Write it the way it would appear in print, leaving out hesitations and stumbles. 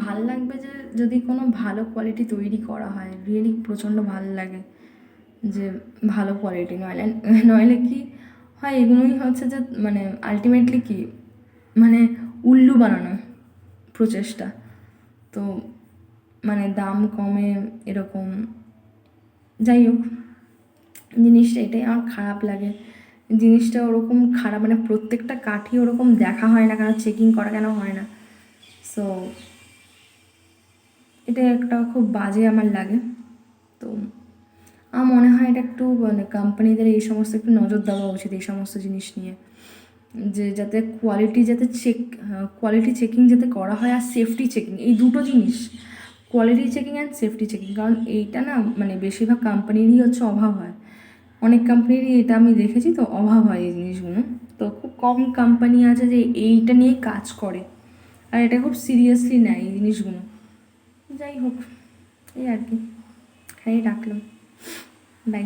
ভাল লাগবে যে যদি কোনো ভালো কোয়ালিটি তৈরি করা হয়, রিয়েলি প্রচণ্ড ভাল লাগে যে ভালো কোয়ালিটি। নইলে নইলে কি হয়, এগুলোই হচ্ছে যে মানে আলটিমেটলি কি মানে উল্লু বানানো প্রচেষ্টা। তো মানে দাম কমে এরকম, যাই হোক, জিনিসটা এটাই আমার খারাপ লাগে। জিনিসটা ওরকম খারাপ, মানে প্রত্যেকটা কাঠই ওরকম দেখা হয় না, কেন চেকিং করা কেন হয় না। সো এটা একটা খুব বাজে আমার লাগে। তো আমার মনে হয় এটা একটু মানে কোম্পানিদের এই সমস্ত একটু নজর দেওয়া উচিত এই সমস্ত জিনিস নিয়ে, যে যাতে কোয়ালিটি চেকিং যাতে করা হয়, আর সেফটি চেকিং, এই দুটো জিনিস, quality checking and safety checking. কারণ এইটা না মানে বেশিরভাগ কোম্পানিরই হচ্ছে অভাব হয়, অনেক কোম্পানিরই এটা আমি দেখেছি, তো অভাব হয় এই জিনিসগুলো। তো খুব কম কোম্পানি আছে যে এইটা নিয়ে কাজ করে আর এটা খুব সিরিয়াসলি নেয় এই জিনিসগুলো। যাই হোক, এই আর কি, এখানেই রাখলাম, বাই।